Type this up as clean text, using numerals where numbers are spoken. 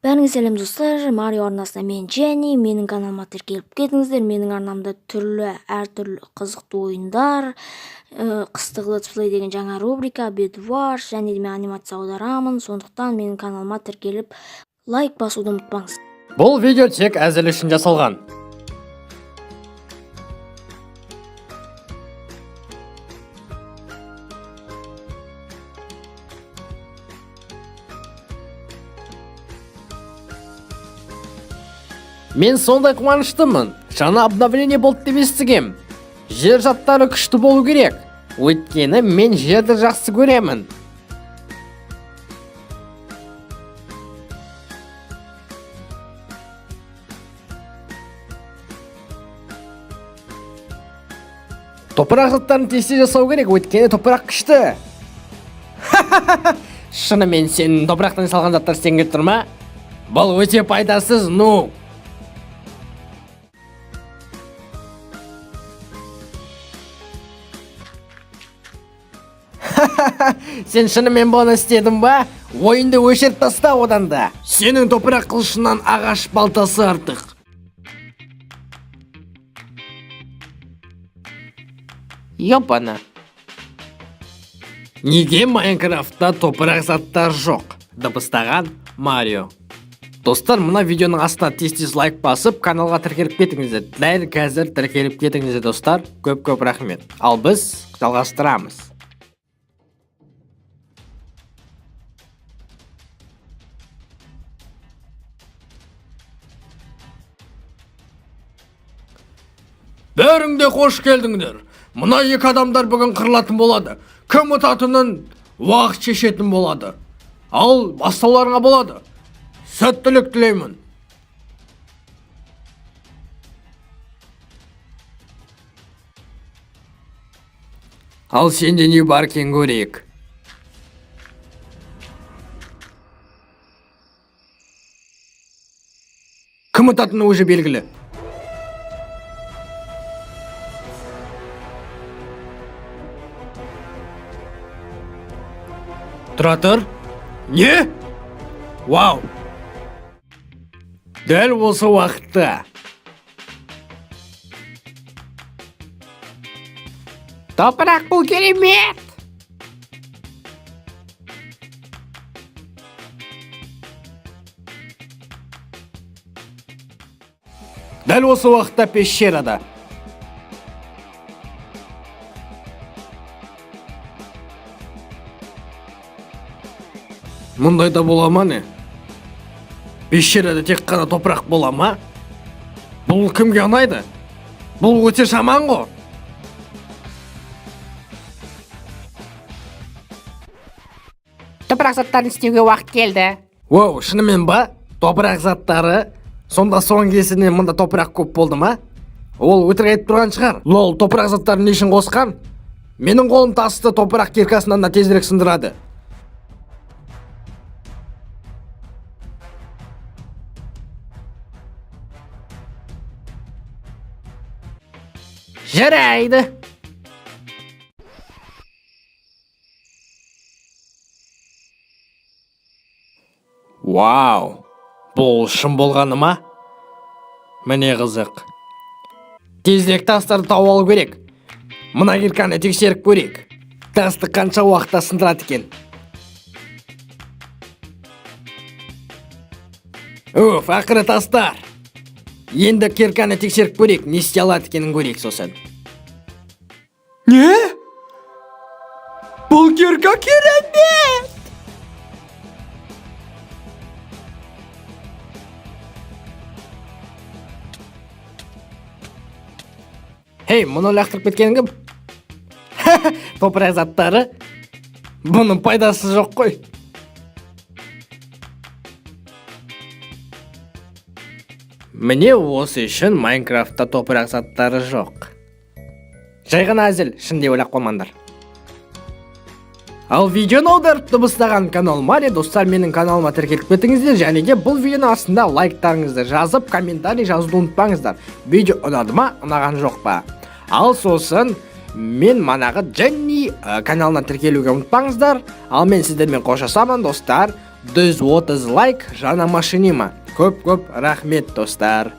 Бәріңізге сәлем достар, Марио арнасына мен Jenny, менің каналыма тіркеліп кетіңіздер. Менің арнамда әртүрлі қызықты ойындар, қыстық летсплей деген жаңа рубрика, бедвар, және де мен анимация аударамын. Сондықтан менің каналыма тіркеліп лайк басуды ұмытпаңыз. Бұл видео тек әзіл үшін жасалған. Мен сондай қуаныштымын. Жаңа обновление болды деп естігем. Жер жаттары күшті болу керек. Өйткені мен жерді жақсы көремін. Топырақ заттарын тесте жасау керек, өйткені топырақ күшті. Шынымен сенің топырақтан салған заттар сенге тұр ма? Бұл өте пайдасыз, ну. Сен шынымен бұны істедің ба? Ойынды өшіріп таста одан да. Сенің топырақ қылышынан ағаш балтасы артық. Ёпана. Неге Майнкрафтта топырақ заттар жоқ? Дыбыстаған Марио. Достар, мына видеоның астына тез лайк басып, каналға тіркеліп кетіңіздер. Дәл қазір тіркеліп кетіңіздер, достар. Көп рахмет. Ал біз жалғастырамыз. Бәріңде қош келдіңдер. Мына екі адамдар бүгін қырылатын болады. Кім ұтатынын уақыт шешетін болады. Ал бастауларыңа болады. Сәттілік тілеймін. Ал сенде не бар екен көрейік. Кім ұтатыны уже белгілі. Тұра тұр. Не? Вау! Дәл осы уақытта. Топырақ бұл керемет! Дәл осы уақытта пещерада. Мұндайда бола ма не? Пещерада тек қана топырақ бола ма? Бұл кімге ұнайды? Бұл өте жаман ғой. Топырақ заттарын істеуге уақыт келді. Оу, шынымен ба? Топырақ заттары? Сонда соңғы кесінен мұнда топырақ көп болды ма? Ол өтірік айтып тұрған шығар. Лол, топырақ заттарын не үшін қосқан? Менің қолым тасты топырақ киркасынан да тезірек сындырады. Жарайды. Вау, бұл шын болғаны ма? Міне қызық. Тезірек тастарды тауып алу керек. Мына кирканы тексеріп көрейік. Тасты қанша уақытта сындырады екен. Уф, ақыры тастар. Енді кирканы тексеріп көрейік, не істей алады екенін көрейік сосын. Не? Бұл кирка керемет! Хей, мұны лақтырып кеткен кім? Топырақ заттары. Бұның пайдасы жоқ қой. Міне осы үшін Майнкрафтта топырақ заттары жоқ. Жай ғана әзіл, шын деп ойлап қалмаңдар. Ал видеоны аударып дыбыстаған канал Марио, достар, менің каналыма тіркеліп кетіңіздер, және де бұл видеоның астында лайктарыңызды жазып, комментарий жазуды ұмытпаңыздар. Видео ұнады ма, ұнаған жоқ па? Ал сосын мен манағы Jenny каналына тіркелуге ұмытпаңыздар. Ал мен сіздермен қоштасамын, достар. 130 лайк жаңа машинима. Көп рахмет достар.